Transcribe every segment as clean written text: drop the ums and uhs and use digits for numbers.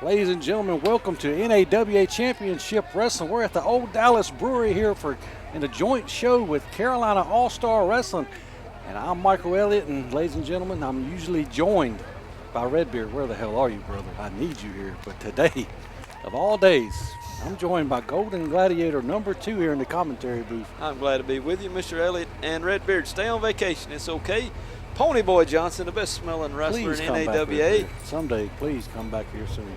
Ladies and gentlemen, welcome to NAWA Championship Wrestling. We're at the Old Dallas Brewery here in a joint show with Carolina All-Star Wrestling. And I'm Michael Elliott, and ladies and gentlemen, I'm usually joined by Redbeard. Where the hell are you, brother? I need you here. But today, of all days, I'm joined by Golden Gladiator #2 here in the commentary booth. I'm glad to be with you, Mr. Elliott and Redbeard. Stay on vacation. It's okay. Pony Boy Johnson, the best smelling wrestler in NAWA. Someday, please come back here soon.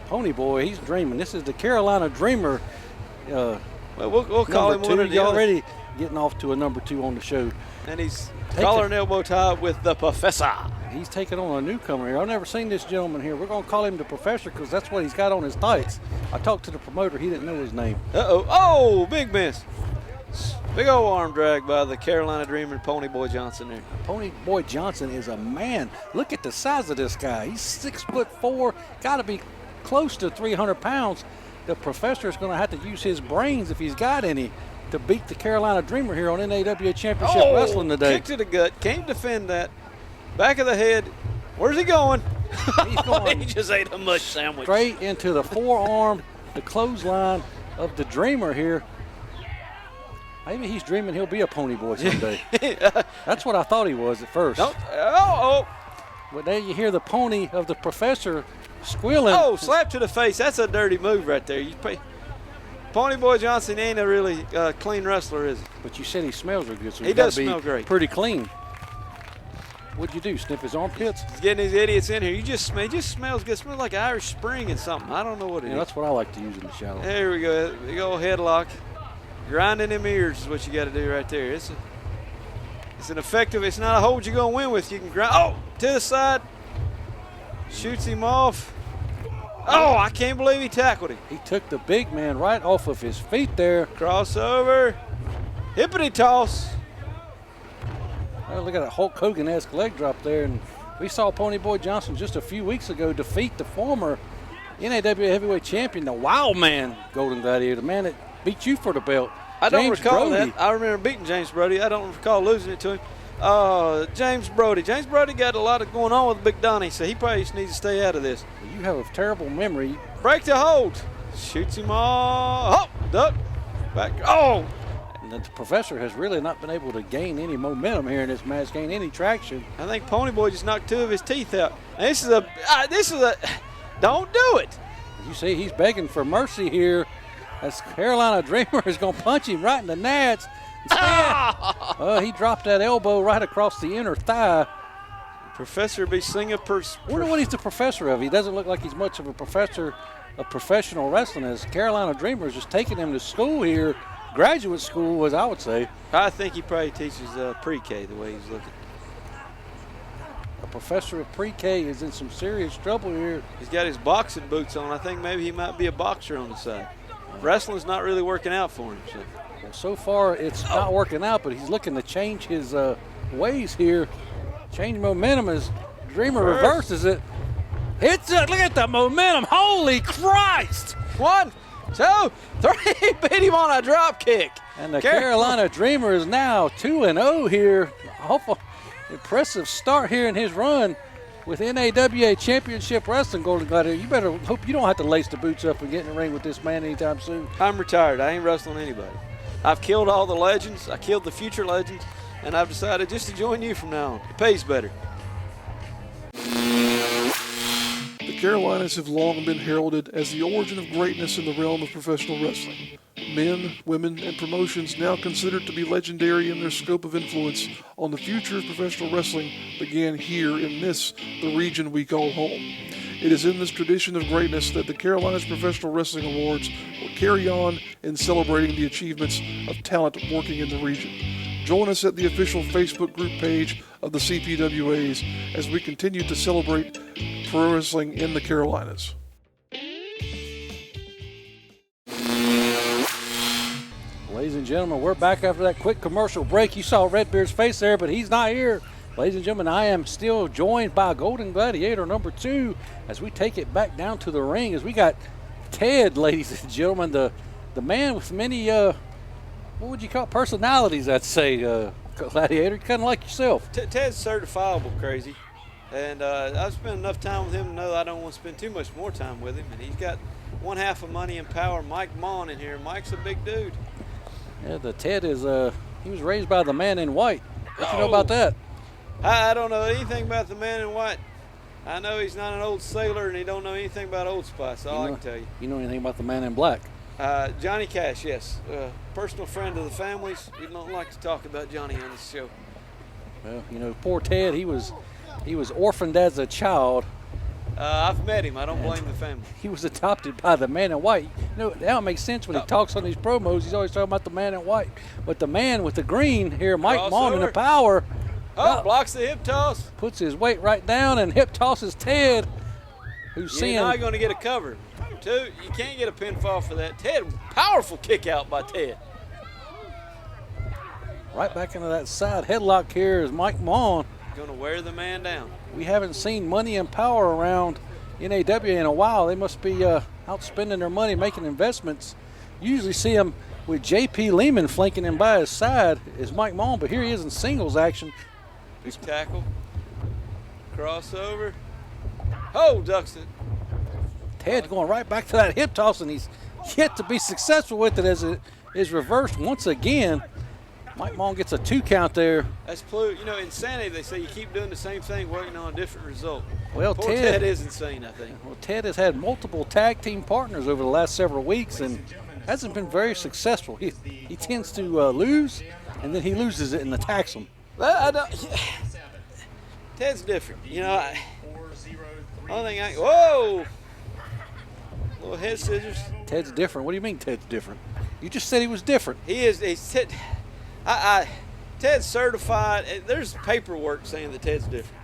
Pony Boy, he's dreaming. This is the Carolina Dreamer. Well, we'll call him one of the He's already getting off to a #2 on the show. And he's collar and elbow tie with the Professor. He's taking on a newcomer here. I've never seen this gentleman here. We're going to call him the Professor because that's what he's got on his tights. I talked to the promoter. He didn't know his name. Uh-oh. Oh, big miss. Big old arm drag by the Carolina Dreamer, Pony Boy Johnson there. Pony Boy Johnson is a man. Look at the size of this guy. He's 6'4", got to be close to 300 pounds. The Professor is going to have to use his brains, if he's got any, to beat the Carolina Dreamer here on NAWA Championship Wrestling today. Kick to the gut. Can't defend that. Back of the head. Where's he going? He's going he just ate a mush sandwich. Straight into the forearm, the clothesline of the Dreamer here. Maybe he's dreaming he'll be a Pony Boy someday. That's what I thought he was at first. Oh. But there you hear the pony of the Professor squealing. Oh, slap to the face. That's a dirty move right there. Pony Boy Johnson ain't a really clean wrestler, is he? But you said he smells real good, so he does smell great. Pretty clean. What'd you do, sniff his armpits? He's getting these idiots in here. He just smells good. It smells like Irish Spring and something. I don't know what it is. That's what I like to use in the shower. There we go. Big old headlock. Grinding them ears is what you got to do right there. It's an effective. It's not a hold you're going to win with. You can grind. Oh, to the side. Shoots him off. Oh, I can't believe he tackled him. He took the big man right off of his feet there. Crossover. Hippity toss. Oh, look at that Hulk Hogan-esque leg drop there. And we saw Pony Boy Johnson just a few weeks ago defeat the former NAWA heavyweight champion, the Wild Man, Golden Gladiator, the man that beat you for the belt. I don't recall that. I remember beating James Brody. I don't recall losing it to him. James Brody. James Brody got a lot of going on with Big Donnie, so he probably just needs to stay out of this. You have a terrible memory. Break the hold. Shoots him off. Oh, duck. Back. Oh. And the Professor has really not been able to gain any momentum here in this match, gain any traction. I think Pony Boy just knocked 2 of his teeth out. And this is a, don't do it. You see, he's begging for mercy here. As Carolina Dreamer is going to punch him right in the nads. He dropped that elbow right across the inner thigh. Professor be singing. Wonder what he's the professor of. He doesn't look like he's much of a professor of professional wrestling, as Carolina Dreamer is just taking him to school here, graduate school, as I would say. I think he probably teaches pre-K the way he's looking. A professor of pre-K is in some serious trouble here. He's got his boxing boots on. I think maybe he might be a boxer on the side. Wrestling's not really working out for him. So far, it's not working out, but he's looking to change his ways here. Change momentum as Dreamer reverses it. Hits it. Look at the momentum. Holy Christ. 1, 2, 3. Beat him on a drop kick. And the Carolina Dreamer is now 2-0 here. Hopeful, impressive start here in his run with NAWA Championship Wrestling, Golden Gladiator. You better hope you don't have to lace the boots up and get in the ring with this man anytime soon. I'm retired. I ain't wrestling anybody. I've killed all the legends. I killed the future legends, and I've decided just to join you from now on. It pays better. The Carolinas have long been heralded as the origin of greatness in the realm of professional wrestling. Men, women, and promotions now considered to be legendary in their scope of influence on the future of professional wrestling began here in the region we call home. It is in this tradition of greatness that the Carolinas Professional Wrestling Awards will carry on in celebrating the achievements of talent working in the region. Join us at the official Facebook group page of the CPWAs as we continue to celebrate pro wrestling in the Carolinas. Ladies and gentlemen, we're back after that quick commercial break. You saw Redbeard's face there, but he's not here. Ladies and gentlemen, I am still joined by Golden Gladiator #2 as we take it back down to the ring, as we got Ted, ladies and gentlemen, the man with many, what would you call it, personalities, I'd say, Gladiator, kind of like yourself. Ted's certifiable crazy. And I've spent enough time with him to know I don't want to spend too much more time with him. And he's got one half of Money and Power, Mike Maughan, in here. Mike's a big dude. Yeah, the Ted is, he was raised by the man in white. What you know about that? I don't know anything about the man in white. I know he's not an old sailor, and he don't know anything about Old Spice. All I can tell you. You know anything about the man in black? Johnny Cash, yes. Personal friend of the family's. We don't like to talk about Johnny on this show. Well, you know, poor Ted, he was orphaned as a child. I've met him. I don't blame the family. He was adopted by the man in white. You know, that makes sense when he talks on these promos. He's always talking about the man in white. But the man with the green here, Mike Maughan in the Power. Blocks the hip toss. Puts his weight right down and hip tosses Ted, who's seeing. You're not going to get a cover. Two, you can't get a pinfall for that. Ted, powerful kick out by Ted. Right back into that side headlock here is Mike Maughan. Going to wear the man down. We haven't seen Money and Power around NAWA in a while. They must be out spending their money making investments. Usually see him with JP Lehman flanking him by his side is Mike Maughan, but here he is in singles action. Big tackle. Crossover. Oh, ducks it. Ted going right back to that hip toss, and he's yet to be successful with it as it is reversed once again. Mike Maughan gets a 2 count there. That's you know, insanity. They say you keep doing the same thing, working on a different result. Well, Poor Ted is insane, I think. Well, Ted has had multiple tag team partners over the last several weeks and hasn't been very successful. He tends to lose, and then he loses it and attacks them. Ted's different. You know, only thing whoa! Little head scissors. Ted's different. What do you mean Ted's different? You just said he was different. He is. Ted's certified. There's paperwork saying that Ted's different.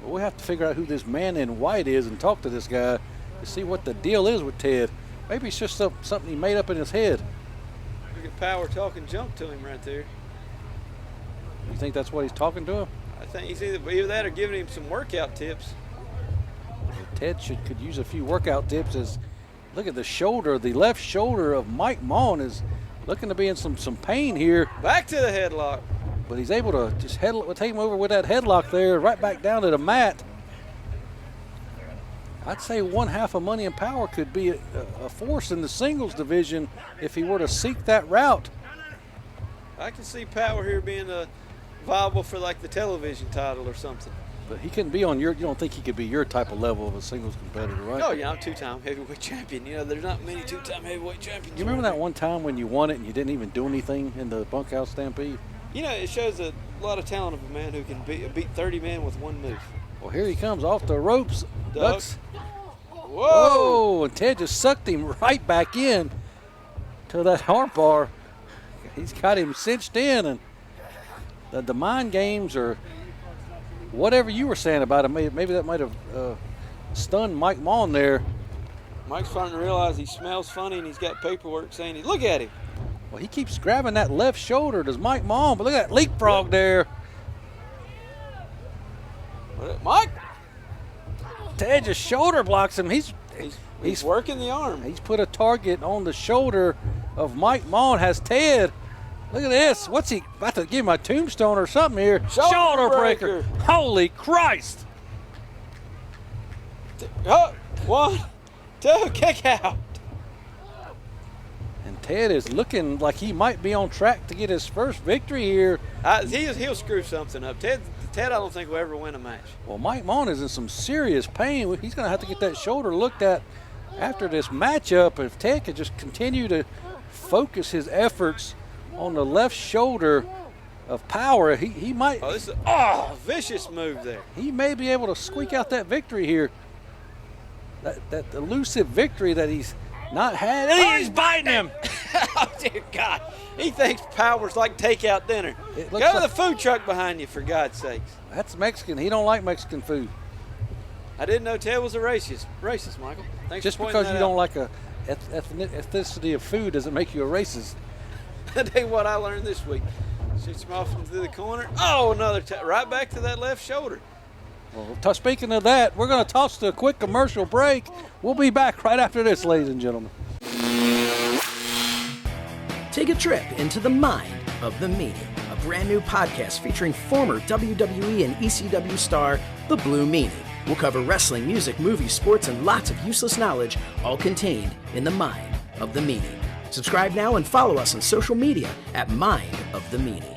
Well, we have to figure out who this man in white is and talk to this guy to see what the deal is with Ted. Maybe it's just something he made up in his head. Look at Power talking junk to him right there. You think that's what he's talking to him? I think he's either that or giving him some workout tips. Ted could use a few workout tips. As look at the shoulder, the left shoulder of Mike Maughan is looking to be in some pain here. Back to the headlock. But he's able to just take him over with that headlock there, right back down to the mat. I'd say one half of Money and Power could be a force in the singles division if he were to seek that route. I can see Power here being viable for like the television title or something. But he couldn't be on you don't think he could be your type of level of a singles competitor, right? Oh, yeah, I'm 2-time heavyweight champion. You know, there's not many 2-time heavyweight champions. You remember that one time when you won it and you didn't even do anything in the bunkhouse stampede? You know, it shows a lot of talent of a man who can beat 30 men with one move. Well, here he comes off the ropes. Ducks. Whoa! And Ted just sucked him right back in to that armbar. He's got him cinched in, and the mind games or whatever you were saying about him, maybe that might have stunned Mike Maughan there. Mike's starting to realize he smells funny and he's got paperwork saying, look at him. Well, he keeps grabbing that left shoulder, does Mike Maughan, but look at that leapfrog there. Mike? Ted just shoulder blocks him. He's working the arm. He's put a target on the shoulder of Mike Maughan, has Ted. Look at this. What's he about to give him a tombstone or something here? Shoulder breaker. Holy Christ. 1, 2, kick out. And Ted is looking like he might be on track to get his first victory here. He'll screw something up. Ted, I don't think will ever win a match. Well, Mike Maughan is in some serious pain. He's going to have to get that shoulder looked at after this matchup. If Ted could just continue to focus his efforts on the left shoulder of Power, he might. Oh, this is a vicious move there. He may be able to squeak out that victory here. That elusive victory that he's not had. And he's biting him. Oh, dear God. He thinks Power's like takeout dinner. Go to the food truck behind you, for God's sakes. That's Mexican. He don't like Mexican food. I didn't know Ted was a racist, Michael. Thanks Just for pointing because you don't like a ethnicity of food doesn't make you a racist. That ain't what I learned this week. Shoots him off into the corner. Oh, another right back to that left shoulder. Well, speaking of that, we're going to toss to a quick commercial break. We'll be back right after this, ladies and gentlemen. Take a trip into the mind of the meeting of brand new podcast featuring former WWE and ECW star, The Blue Meanie. We'll cover wrestling, music, movies, sports, and lots of useless knowledge, all contained in the Mind of the Meanie. Subscribe now and follow us on social media at Mind of the Meanie.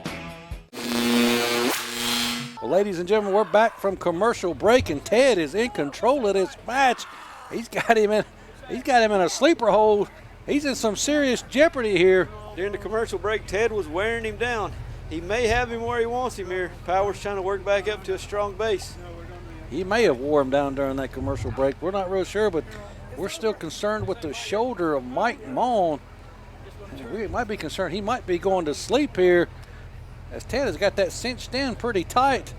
Well, ladies and gentlemen, we're back from commercial break, and Ted is in control of this match. He's got him in a sleeper hold. He's in some serious jeopardy here. During the commercial break, Ted was wearing him down. He may have him where he wants him here. Power's trying to work back up to a strong base. He may have wore him down during that commercial break. We're not real sure, but we're still concerned with the shoulder of Mike Maughan. We might be concerned he might be going to sleep here, as Ted has got that cinched in pretty tight.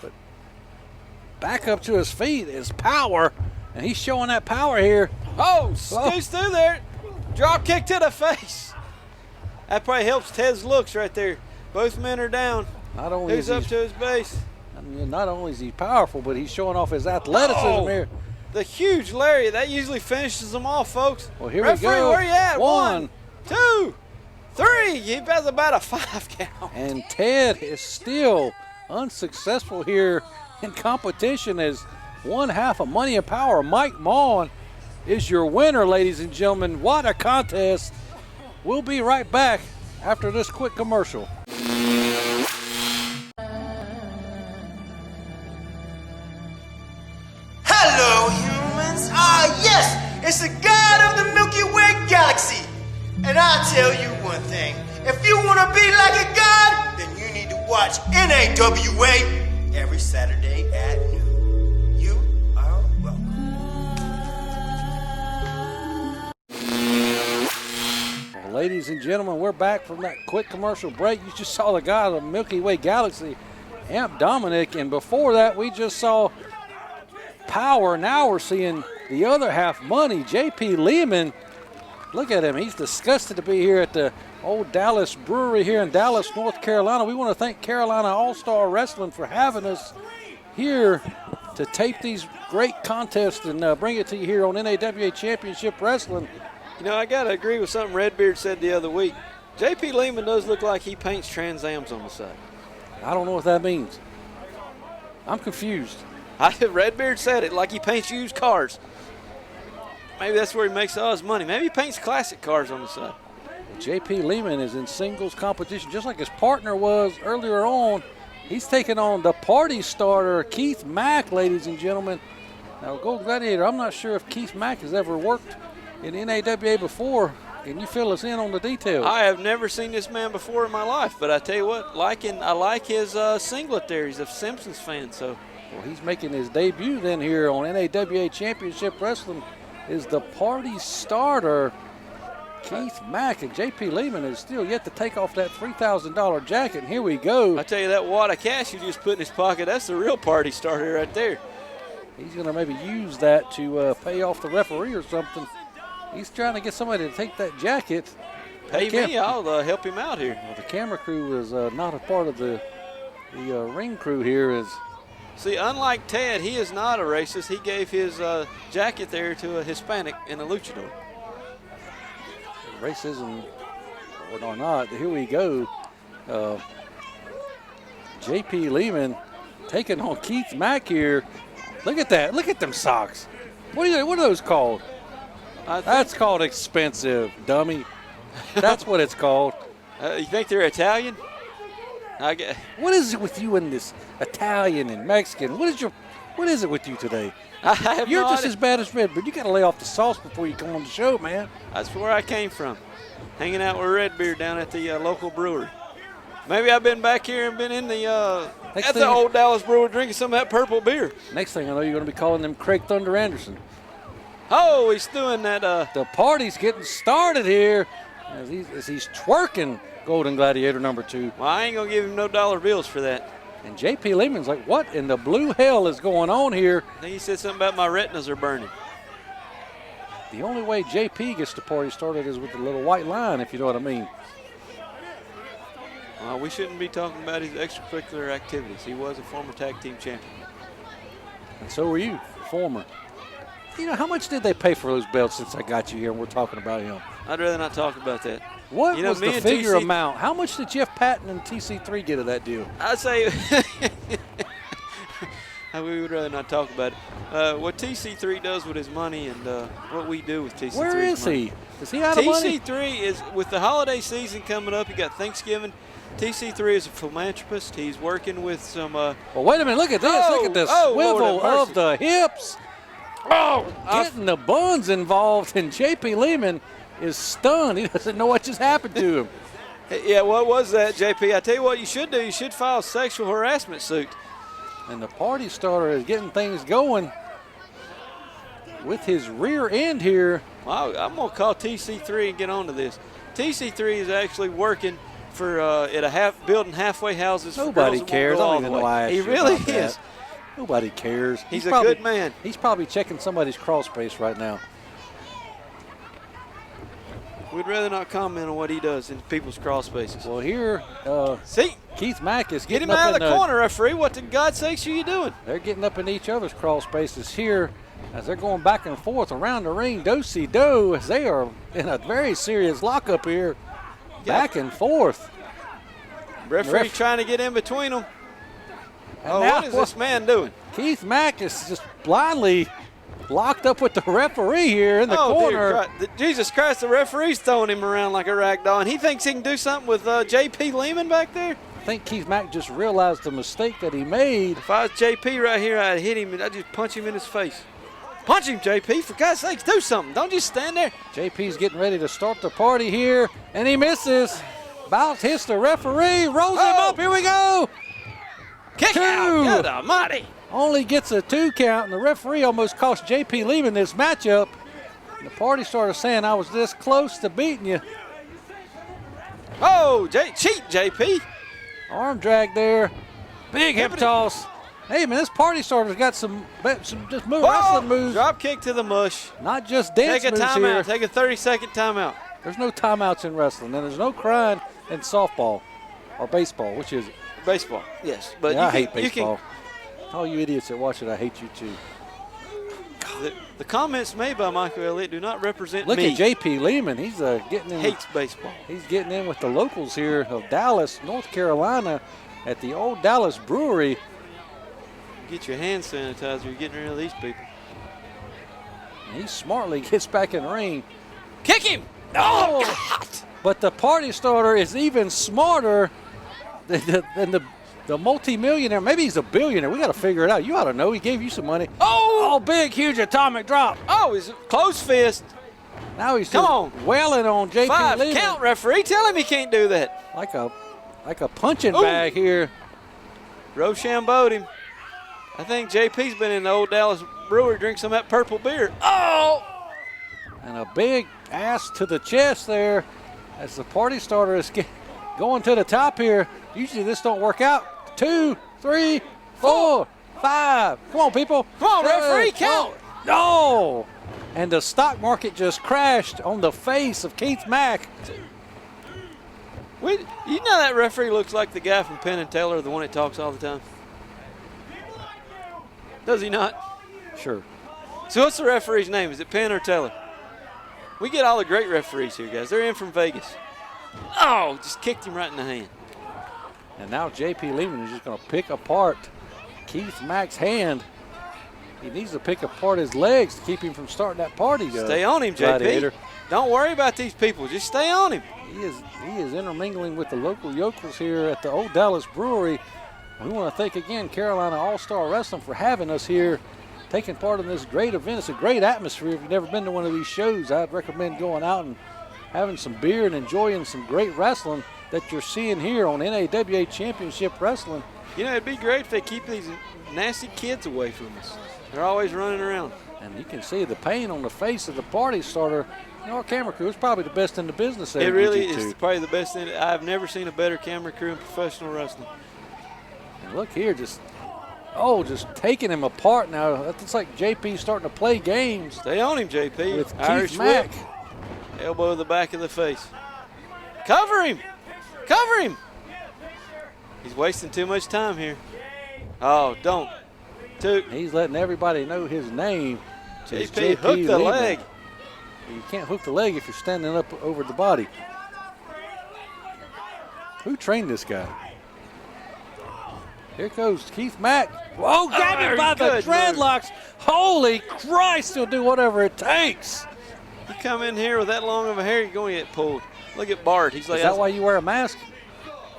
But back up to his feet is Power, and he's showing that power here. Oh, scoots through there. Drop kick to the face. That probably helps Ted's looks right there. Both men are down. Not only Who's up to his base? I mean, not only is he powerful, but he's showing off his athleticism here. The huge lariat. That usually finishes them off, folks. Well, here Referee, we go. where you at? 1, 2, 3. He has about a 5 count. And Ted is still unsuccessful here in competition as one half of Money and Power. Mike Maughan is your winner, ladies and gentlemen. What a contest. We'll be right back after this quick commercial. Hello, humans. Yes, it's the God of the Milky Way galaxy. And I'll tell you one thing. If you want to be like a god, then you need to watch NAWA every Saturday at noon. You are welcome. Well, ladies and gentlemen, we're back from that quick commercial break. You just saw the guy of the Milky Way galaxy, Amp Dominic, and before that we just saw Power. Now we're seeing the other half, Money, JP Lehman. Look at him. He's disgusted to be here at the Old Dallas Brewery here in Dallas, North Carolina. We want to thank Carolina All-Star Wrestling for having us here to tape these great contests and bring it to you here on NAWA Championship Wrestling. You know, I got to agree with something Redbeard said the other week. JP Lehman does look like he paints Trans Ams on the side. I don't know what that means. I'm confused. Redbeard said it, like he paints used cars. Maybe that's where he makes all his money. Maybe he paints classic cars on the side. JP Lehman is in singles competition, just like his partner was earlier on. He's taking on the party starter, Keith Mack, ladies and gentlemen. Now, Gold Gladiator, I'm not sure if Keith Mack has ever worked in NAWA before. Can you fill us in on the details? I have never seen this man before in my life, but I tell you what, I like his singlet there. He's a Simpsons fan, so. Well, he's making his debut then here on NAWA Championship Wrestling is the party starter, Keith Mack. And JP Lehman is still yet to take off that $3,000 jacket. And here we go. I tell you, that wad of cash you just put in his pocket, that's the real party starter right there. He's going to maybe use that to pay off the referee or something. He's trying to get somebody to take that jacket. Pay me, I'll help him out here. Well, the camera crew is not a part of the ring crew here. See, unlike Ted, he is not a racist. He gave his jacket there to a Hispanic and a luchador. Racism or not, here we go. JP Lehman taking on Keith Mack here. Look at that. Look at them socks. What are those called? That's called expensive, dummy. That's what it's called. You think they're Italian? What is it with you and this Italian and Mexican? What is it with you today? You're just as bad as Redbeard. You got to lay off the sauce before you come on the show, man. That's where I came from, hanging out with Redbeard down at the local brewery. Maybe I've been back here and been in the Old Dallas Brewery drinking some of that purple beer. Next thing I know, you're going to be calling them Craig Thunder Anderson. Oh, he's doing that. The party's getting started here as he's twerking Golden Gladiator number 2. Well, I ain't going to give him no dollar bills for that. And JP Lehman's like, what in the blue hell is going on here? I think he said something about my retinas are burning. The only way JP gets the party started is with the little white line, if you know what I mean. We shouldn't be talking about his extracurricular activities. He was a former tag team champion. And so were you, former. You know, how much did they pay for those belts since I got you here and we're talking about him? I'd rather not talk about that. What was me the and figure TC amount? How much did Jeff Patton and TC3 get of that deal? I'd say we would rather not talk about it. What TC3 does with his money and what we do with TC3's money. Where is he? Is he out of money? TC3 is, with the holiday season coming up, you got Thanksgiving. TC3 is a philanthropist. He's working with some. Well, wait a minute. Look at this. Look at the swivel of the hips. Oh, getting the buns involved, and J.P. Lehman is stunned. He doesn't know what just happened to him. Yeah, what was that, JP? I tell you what you should do. You should file a sexual harassment suit. And the party starter is getting things going with his rear end here. Well, I'm going to call TC3 and get on to this. TC3 is actually working for building halfway houses. Nobody for cares. I don't even know why I asked He you really about is. that. Nobody cares. He's a good man. He's probably checking somebody's crawl space right now. We'd rather not comment on what he does in people's crawl spaces. Well, here, see, Keith Mack is get getting him up out of in the corner, referee. What in God's sakes are you doing? They're getting up in each other's crawl spaces here as they're going back and forth around the ring. Do-si-do, as they are in a very serious lockup here. Back and forth. Referee trying to get in between them. And what is this man doing? Keith Mack is just blindly locked up with the referee here in the corner. Dear God. Jesus Christ, the referee's throwing him around like a rag doll, and he thinks he can do something with J.P. Lehman back there? I think Keith Mack just realized the mistake that he made. If I was J.P. right here, I'd hit him and I'd just punch him in his face. Punch him, J.P. For God's sakes, do something. Don't just stand there. J.P.'s getting ready to start the party here, and he misses. Bounce hits the referee, rolls him up. Here we go. Kick out. Good almighty. Only gets a 2 count, and the referee almost cost J.P. Lehman this matchup. And the party started saying, I was this close to beating you. Oh, cheat, J.P. Arm drag there. Big hip toss. Hey, man, this party starter's got some just wrestling moves. Drop kick to the mush. Not just dance moves here. Take a timeout. Take a 30-second timeout. There's no timeouts in wrestling, and there's no crying in softball or baseball, which is it? Baseball, yes. But yeah, I hate baseball. All you idiots that watch it, I hate you too. The comments made by Michael Elliott do not represent me. Look at J.P. Lehman. He's getting in. Hates baseball. He's getting in with the locals here of Dallas, North Carolina, at the Old Dallas Brewery. Get your hand sanitizer. You're getting rid of these people. And he smartly gets back in the ring. Kick him! Oh, God. But the party starter is even smarter than the multi-millionaire. Maybe he's a billionaire. We got to figure it out. You ought to know. He gave you some money. Oh, big, huge atomic drop. Oh, he's a close fist. Now he's just wailing on J.P. Lehman. 5 count, referee. Tell him he can't do that. Like a punching bag here. Rochambeau'd him. I think JP's been in the Old Dallas Brewery, drink some of that purple beer. Oh! And a big ass to the chest there as the party starter is going to the top here. Usually this don't work out. 2, 3, 4, 5. Come on, people. Come on, referee, count. No! And the stock market just crashed on the face of Keith Mack. You know that referee looks like the guy from Penn and Teller, the one that talks all the time? Does he not? Sure. So what's the referee's name? Is it Penn or Teller? We get all the great referees here, guys. They're in from Vegas. Oh, just kicked him right in the hand. And now J.P. Lehman is just going to pick apart Keith Mack's hand. He needs to pick apart his legs to keep him from starting that party. Stay on him, J.P. Don't worry about these people. Just stay on him. He is intermingling with the local yokels here at the Old Dallas Brewery. We want to thank again Carolina All-Star Wrestling for having us here, taking part in this great event. It's a great atmosphere. If you've never been to one of these shows, I'd recommend going out and having some beer and enjoying some great wrestling that you're seeing here on NAWA Championship Wrestling. You know, it'd be great if they keep these nasty kids away from us. They're always running around. And you can see the pain on the face of the party starter. You know, our camera crew is probably the best in the business there. It really is probably the best in it. I've never seen a better camera crew in professional wrestling. And look here, just taking him apart now. It's like JP starting to play games. Stay on him, JP. With Irish Keith Mack. whip. Elbow to the back of the face. Cover him. Cover him. He's wasting too much time here. Oh, don't. He's letting everybody know his name. JP hooked the leg. You can't hook the leg if you're standing up over the body. Who trained this guy? Here goes Keith Mack. Whoa, grab him by the dreadlocks. Holy Christ, he'll do whatever it takes. You come in here with that long of a hair, you're going to get pulled. Look at Bart. He's like, is that why you wear a mask?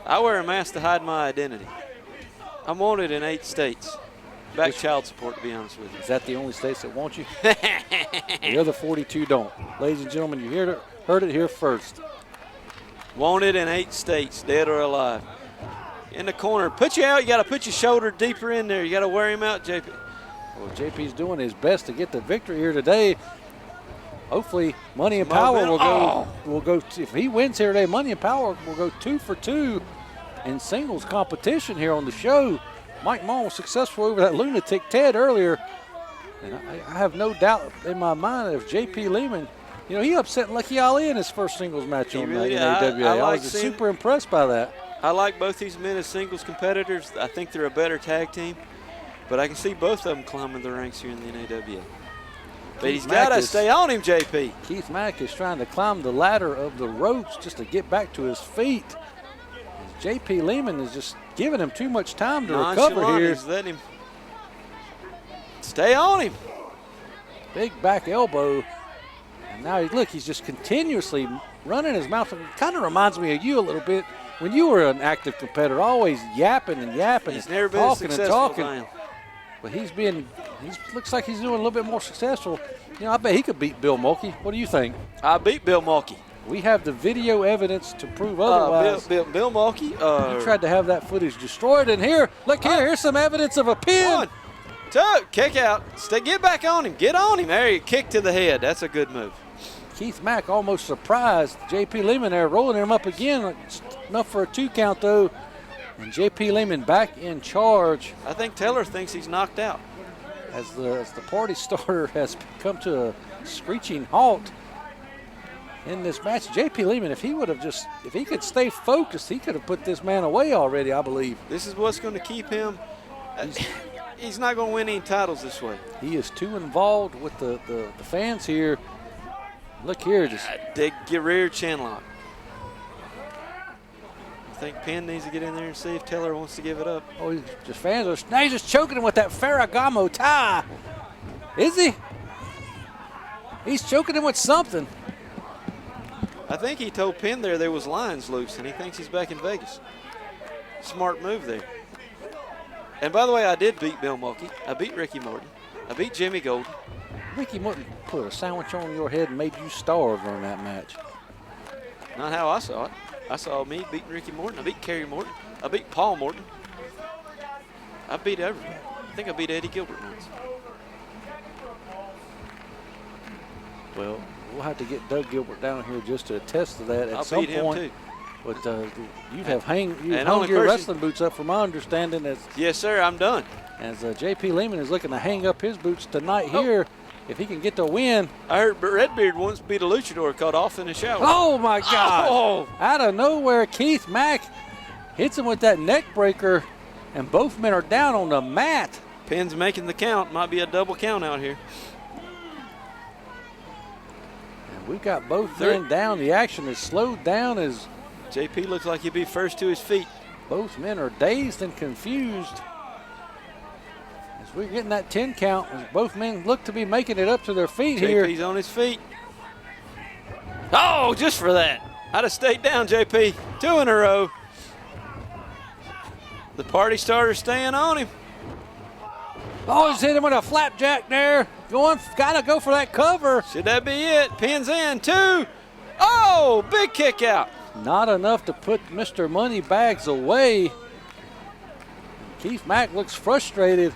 I wear a mask to hide my identity. I'm wanted in 8 states. Back child support, to be honest with you. Is that the only states that want you? The other 42 don't. Ladies and gentlemen, you heard it here first. Wanted in 8 states, dead or alive. In the corner, put you out. You got to put your shoulder deeper in there. You got to wear him out, JP. Well, JP's doing his best to get the victory here today. Hopefully, Money and Power will go. If he wins here today, Money and Power will go 2 for 2 in singles competition here on the show. Mike Maughan was successful over that lunatic Ted earlier, and I have no doubt in my mind if JP Lehman, he upset Lucky Ali in his first singles match on AWA. I was super impressed by that. I like both these men as singles competitors. I think they're a better tag team, but I can see both of them climbing the ranks here in the NAWA. But he's got to stay on him, JP. Keith Mack is trying to climb the ladder of the ropes just to get back to his feet. JP Lehman is just giving him too much time to recover here. He's letting him stay on him. Big back elbow. And now, look, he's just continuously running his mouth. It kind of reminds me of you a little bit. When you were an active competitor, always yapping and yapping he's and never been talking and talking. Lion. But he looks like he's doing a little bit more successful. I bet he could beat Bill Mulkey. What do you think? I beat Bill Mulkey. We have the video evidence to prove otherwise. Bill Mulkey. You tried to have that footage destroyed. And here's some evidence of a pin. 1, 2, kick out. Get back on him. Get on him. There you kick to the head. That's a good move. Keith Mack almost surprised JP Lehman there, rolling him up again. Enough for a 2 count, though. And JP Lehman back in charge. I think Taylor thinks he's knocked out. As the party starter has come to a screeching halt in this match. JP Lehman, if he could stay focused, he could have put this man away already, I believe. This is what's going to keep him. He's not going to win any titles this way. He is too involved with the fans here. Look here, just get rear chin lock. I think Penn needs to get in there and see if Taylor wants to give it up. Oh, he's just choking him with that Ferragamo tie. Is he? He's choking him with something. I think he told Penn there was lines loose, and he thinks he's back in Vegas. Smart move there. And by the way, I did beat Bill Mulkey. I beat Ricky Morton. I beat Jimmy Golden. Ricky Morton put a sandwich on your head and made you starve during that match. Not how I saw it. I saw me beating Ricky Morton. I beat Kerry Morton. I beat Paul Morton. I beat everybody. I think I beat Eddie Gilbert once. Well, we'll have to get Doug Gilbert down here just to attest to that at some point. I'll beat him too. But you'd have hung your wrestling boots up, from my understanding. Yes, sir. I'm done. As JP Lehman is looking to hang up his boots tonight here, if he can get the win. I heard Redbeard once beat a luchador caught off in the shower. Oh, my God. Oh. Out of nowhere, Keith Mack hits him with that neck breaker, and both men are down on the mat. Penn's making the count. Might be a double count out here. And we've got both men down. The action is slowed down as JP looks like he'll be first to his feet. Both men are dazed and confused. As we're getting that 10 count, as both men look to be making it up to their feet here. JP's on his feet. Oh, just for that. I'd have stayed down, JP. 2 in a row. The party starter staying on him. Oh, he's hit him with a flapjack there. Gotta go for that cover. Should that be it? Pins in. 2. Oh, big kick out. Not enough to put Mr. Moneybags away. Keith Mack looks frustrated.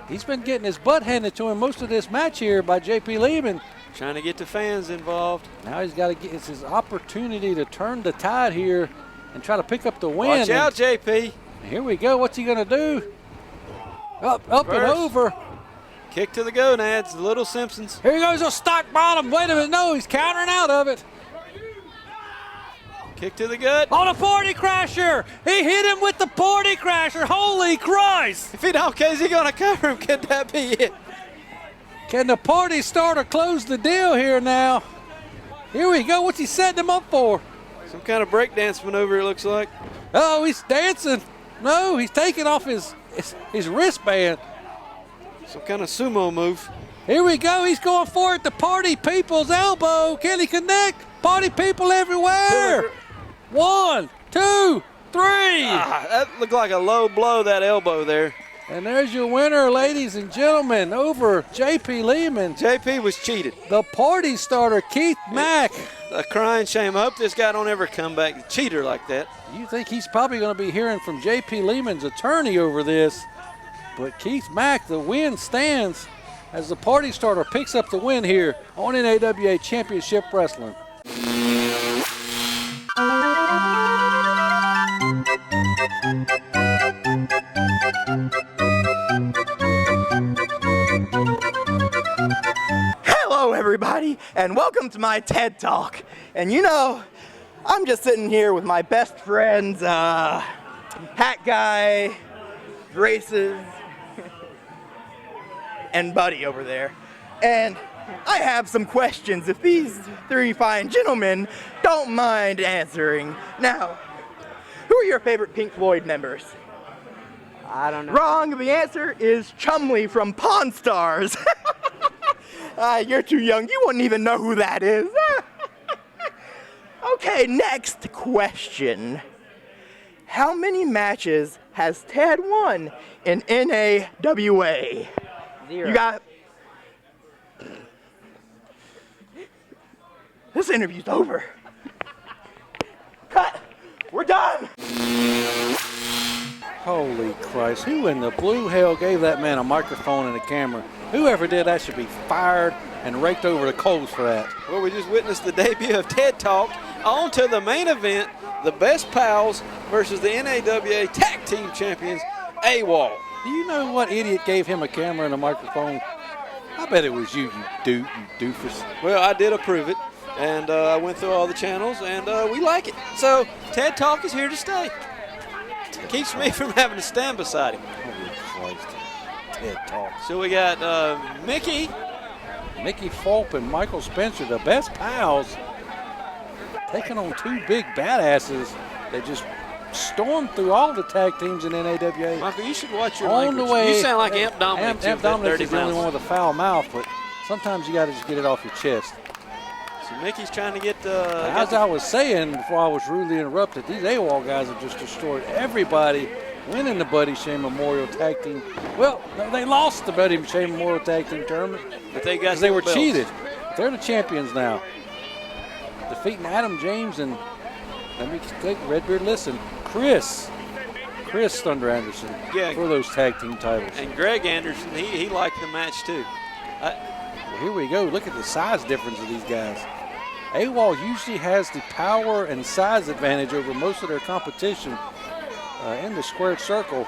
He's been getting his butt handed to him most of this match here by JP Lehman. Trying to get the fans involved. Now he's got to get his opportunity to turn the tide here and try to pick up the win. Watch out, JP. Here we go. What's he going to do? Up and over. Kick to the gonads, the Little Simpsons. Here goes a stock bottom. Wait a minute. No, he's countering out of it. Kick to the gut. On a party crasher. He hit him with the party crasher. Holy Christ. If he don't, is he going to cover him? Could that be it? Can the party starter close the deal here now? Here we go. What's he setting him up for? Some kind of breakdance maneuver, it looks like. Oh, he's dancing. No, he's taking off his wristband. Some kind of sumo move. Here we go. He's going for it. The party people's elbow. Can he connect? Party people everywhere. 1, 2, 3. That looked like a low blow, that elbow there. And there's your winner, ladies and gentlemen, over J.P. Lehman. JP was cheated. The party starter, Keith Mack. A crying shame. I hope this guy don't ever come back cheater like that. You think he's probably going to be hearing from J.P. Lehman's attorney over this. But Keith Mack, the win stands as the party starter picks up the win here on NAWA Championship Wrestling. Hello, everybody, and welcome to my TED Talk. And you know, I'm just sitting here with my best friends, Hat Guy, Braces, and Buddy over there. And I have some questions if these three fine gentlemen don't mind answering. Now, who are your favorite Pink Floyd members? I don't know. Wrong. The answer is Chumley from Pawn Stars. You're too young. You wouldn't even know who that is. Okay, next question. How many matches has Ted won in NAWA? 0. You got... This interview's over. Cut. We're done. Holy Christ, who in the blue hell gave that man a microphone and a camera? Whoever did that should be fired and raked over the coals for that. Well, we just witnessed the debut of TED Talk. On to the main event, the Best Pals versus the NAWA Tag Team Champions, AWOL. Do you know what idiot gave him a camera and a microphone? I bet it was you doofus. Well, I did approve it, and I went through all the channels, and we like it. So, TED Talk is here to stay. Keeps me from having to stand beside him. Holy Christ. TED Talk. So we got Mickey. Mickey Fulp and Michael Spencer, the Best Pals, taking on two big badasses. They just stormed through all the tag teams in NAWA. Michael, you should watch your On language. the way, You sound like Amp Dominic. Amp Dominic is the only one with a foul mouth, but sometimes you got to just get it off your chest. So Mickey's trying to get As I was saying before I was rudely interrupted, these AWOL guys have just destroyed everybody winning the Buddy Shane Memorial Tag Team. Well, no, they lost the Buddy Shane Memorial Tag Team tournament but they got because they were belts. cheated. They're the champions now. Defeating Adam James and, let me take Redbeard, listen, Chris Thunder Anderson for those tag team titles. And Greg Anderson, he liked the match too. Well, here we go. Look at the size difference of these guys. AWOL usually has the power and size advantage over most of their competition in the squared circle.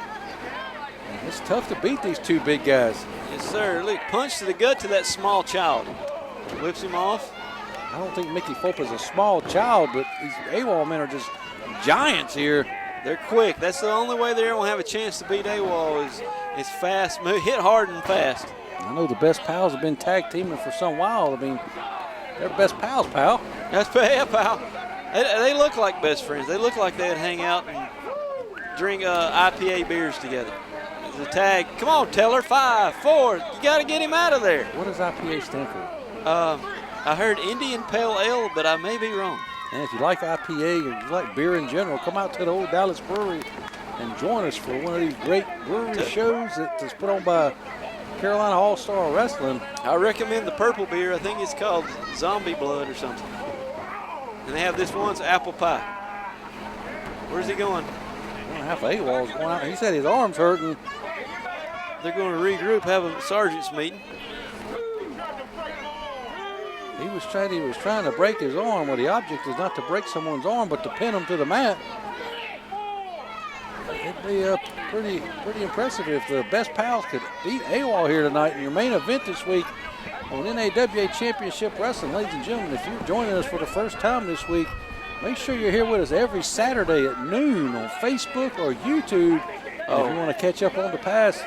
And it's tough to beat these two big guys. Yes, sir. Look, punch to the gut to that small child. Whips him off. I don't think Mickey Fulp is a small child, but these AWOL men are just giants here. They're quick. That's the only way they're going to have a chance to beat AWOL is fast, hit hard and fast. I know the Best Pals have been tag teaming for some while. I mean, they're best pals, pal. That's yeah, pal. They look like best friends. They look like they'd hang out and drink IPA beers together. The tag. Come on, Teller. 5, 4. You got to get him out of there. What does IPA stand for? I heard Indian Pale Ale, but I may be wrong. And if you like IPA or you like beer in general, come out to the Old Dallas Brewery and join us for one of these great brewery shows that's put on by Carolina All-Star Wrestling. I recommend the purple beer. I think it's called Zombie Blood or something. And they have this one's apple pie. Where's he going? 1.5 AWOL's going out. He said his arm's hurting. They're going to regroup, have a sergeant's meeting. He was trying to break his arm. Well, the object is not to break someone's arm, but to pin him to the mat. It'd be pretty impressive if the Best Pals could beat AWOL here tonight in your main event this week on NAWA Championship Wrestling. Ladies and gentlemen, if you're joining us for the first time this week, make sure you're here with us every Saturday at noon on Facebook or YouTube. And if you want to catch up on the past,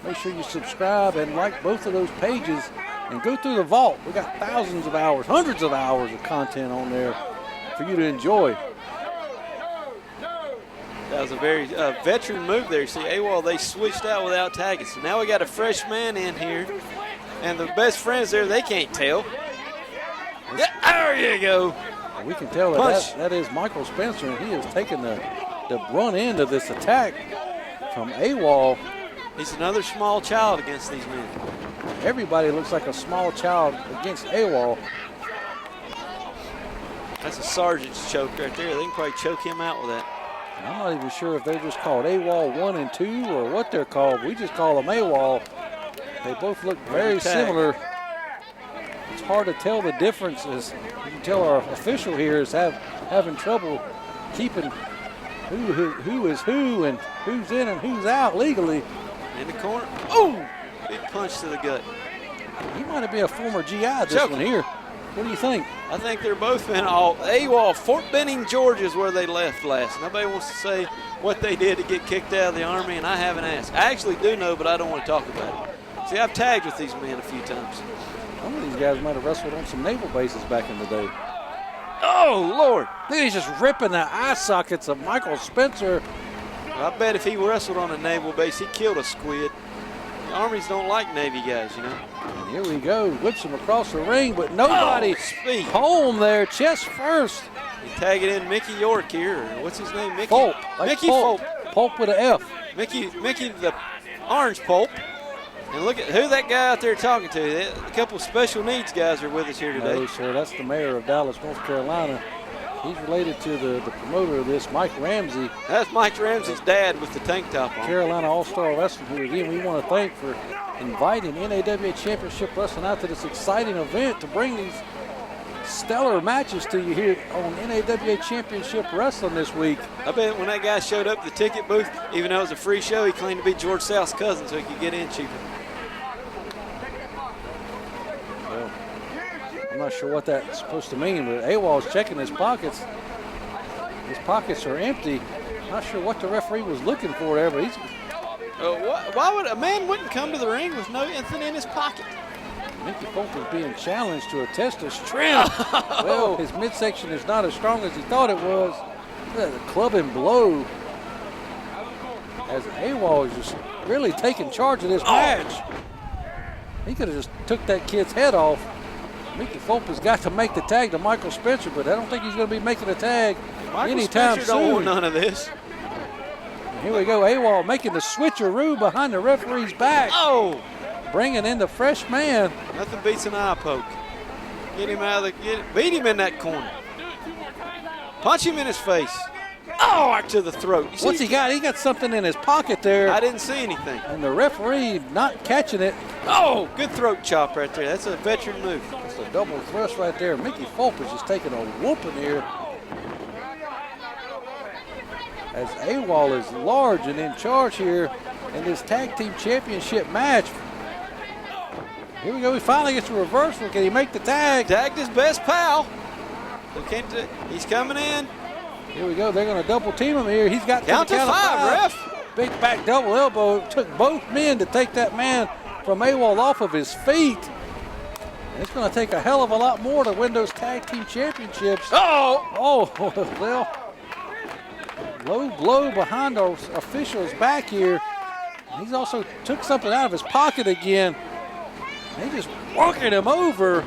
make sure you subscribe and like both of those pages and go through the vault. We got thousands of hours, hundreds of hours of content on there for you to enjoy. That was a very veteran move there. See, AWOL, they switched out without tagging. So now we got a fresh man in here. And the best friends there, they can't tell. Yeah, there you go. We can tell that is Michael Spencer, and he is taking the brunt end of this attack from AWOL. He's another small child against these men. Everybody looks like a small child against AWOL. That's a sergeant's choke right there. They can probably choke him out with that. I'm not even sure if they're just called AWOL 1 and 2 or what they're called. We just call them AWOL. They both look very similar. It's hard to tell the differences. You can tell our official here is having trouble keeping who is who and who's in and who's out legally. In the corner. Oh! Big punch to the gut. He might be a former GI, this one here. What do you think? I think they're both been all AWOL. Fort Benning, Georgia is where they left last. Nobody wants to say what they did to get kicked out of the Army, and I haven't asked. I actually do know, but I don't want to talk about it. See, I've tagged with these men a few times. Some of these guys might have wrestled on some naval bases back in the day. Oh, Lord. He's just ripping the eye sockets of Michael Spencer. I bet if he wrestled on a naval base, he killed a squid. The Armies don't like Navy guys, you know. And here we go. Whips him across the ring, but nobody home there, chest first. He tagging in Mickey York here. What's his name? Mickey? Fulp. Like Mickey Fulp. Fulp. Fulp with an F. Mickey the orange pulp. And look at who that guy out there talking to. A couple special needs guys are with us here today. No, sir, that's the mayor of Dallas, North Carolina. He's related to the promoter of this, Mike Ramsey. That's Mike Ramsey's dad with the tank top on. Carolina All-Star Wrestling, who again we want to thank for inviting NAWA Championship Wrestling out to this exciting event to bring these stellar matches to you here on NAWA Championship Wrestling this week. I bet when that guy showed up at the ticket booth, even though it was a free show, he claimed to be George South's cousin so he could get in cheaper. Well, I'm not sure what that's supposed to mean, but AWOL's checking his pockets. His pockets are empty. Not sure what the referee was looking for there, but he's... Why would a man wouldn't come to the ring with nothing in his pocket? Mickey Fulp is being challenged to a test of strength. Well, his midsection is not as strong as he thought it was. Look at the clubbing blow. As AWOL is just really taking charge of this match. He could have just took that kid's head off. Mickey Fulp has got to make the tag to Michael Spencer, but I don't think he's going to be making a tag anytime soon. Don't want none of this. And here we go, AWOL making the switcheroo behind the referee's back. Oh! Bringing in the fresh man. Nothing beats an eye poke. Get him out of beat him in that corner. Punch him in his face. Oh, right to the throat. What's he got? He got something in his pocket there. I didn't see anything. And the referee not catching it. Oh, good throat chop right there. That's a veteran move. That's a double thrust right there. Mickey Fulp is just taking a whooping here. As AWOL is large and in charge here in this tag team championship match. Here we go. He finally gets a reversal. Can he make the tag? Tagged his best pal. He's coming in. Here we go. They're going to double team him here. He's got count to five, ref. Big back double elbow. It took both men to take that man from AWOL off of his feet. And it's going to take a hell of a lot more to win those tag team championships. Oh, well, low blow behind our official's back here. He's also took something out of his pocket again. They just working him over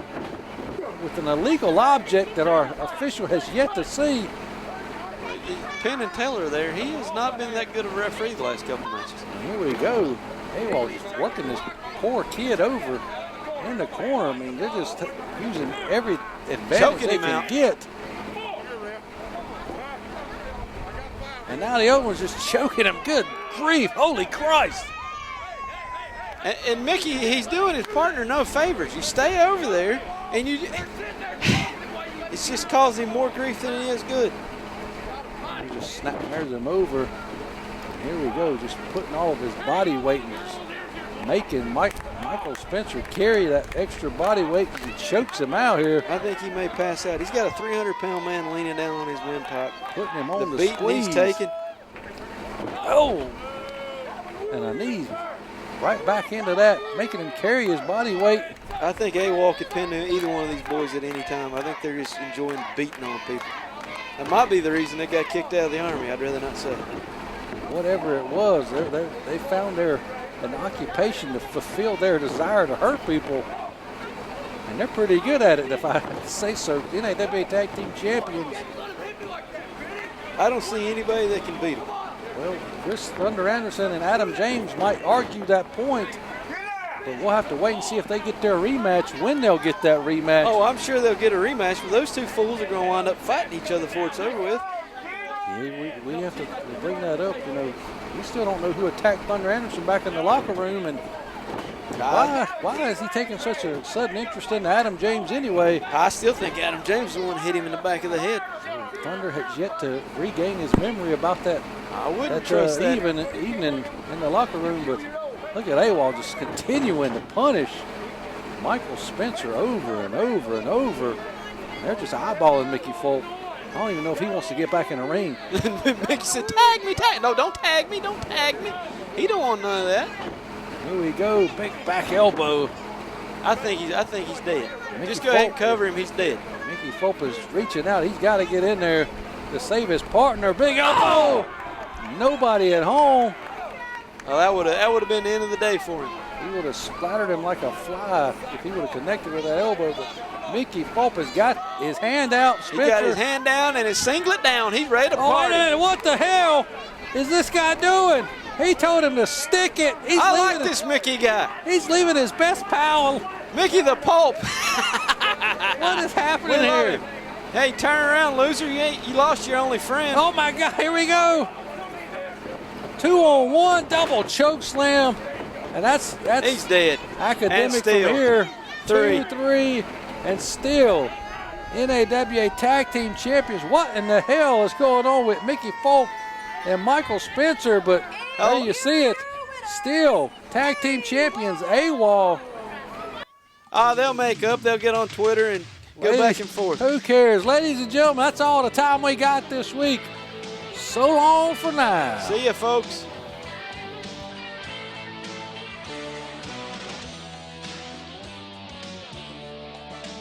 with an illegal object that our official has yet to see. Penn and Taylor there, he has not been that good of a referee the last couple matches. And here we go. AWOL just working this poor kid over in the corner. I mean, they're just using every advantage they can get. And now the other one's just choking him. Good grief, holy Christ. And Mickey, he's doing his partner no favors. You stay over there, and it's just causing him more grief than it is good. He just snapped him over. And here we go, just putting all of his body weight and just making Michael Spencer carry that extra body weight and chokes him out here. I think he may pass out. He's got a 300-pound man leaning down on his windpipe. Putting him on the beating squeeze. He's taking. Oh! And a knee right back into that, making him carry his body weight. I think AWOL could pin either one of these boys at any time. I think they're just enjoying beating on people. That might be the reason they got kicked out of the Army. I'd rather not say. whatever it was, they found an occupation to fulfill their desire to hurt people. And they're pretty good at it, if I say so. NAWA Tag Team Champions. I don't see anybody that can beat them. Well, Chris Thunder Anderson and Adam James might argue that point, but we'll have to wait and see if they get their rematch, when they'll get that rematch. Oh, I'm sure they'll get a rematch, but those two fools are going to wind up fighting each other before it's over with. Yeah, we have to bring that up. We still don't know who attacked Thunder Anderson back in the locker room, and why is he taking such a sudden interest in Adam James anyway? I still think Adam James is the one that hit him in the back of the head. Thunder has yet to regain his memory about that. I wouldn't trust that. Evening in the locker room, but look at AWOL just continuing to punish Michael Spencer over and over and over. They're just eyeballing Mickey Fulp. I don't even know if he wants to get back in the ring. Mickey said, tag me, tag. No, don't tag me, don't tag me. He don't want none of that. Here we go, big back elbow. I think he's dead. Mickey Just go ahead and Fulp, cover him, he's dead. Mickey Fulp is reaching out. He's got to get in there to save his partner. Big elbow. Nobody at home. Oh, that would have been the end of the day for him. He would have splattered him like a fly if he would have connected with that elbow. But Mickey Fulp has got his hand out. Spencer. He got his hand down and his singlet down. He's ready to party. Oh, what the hell is this guy doing? He told him to stick it. I like this Mickey guy. He's leaving his best pal. Mickey the Pulp. What is happening here? Hey, turn around, loser. You lost your only friend. Oh, my God. Here we go. 2-on-1 double choke slam. And that's he's dead. Academic from here. 2-3. And still NAWA Tag Team Champions. What in the hell is going on with Mickey Fulp and Michael Spencer? But there you see it. Still Tag Team Champions AWOL. They'll make up. They'll get on Twitter and go back and forth. Who cares? Ladies and gentlemen, that's all the time we got this week. So long for now. See ya, folks.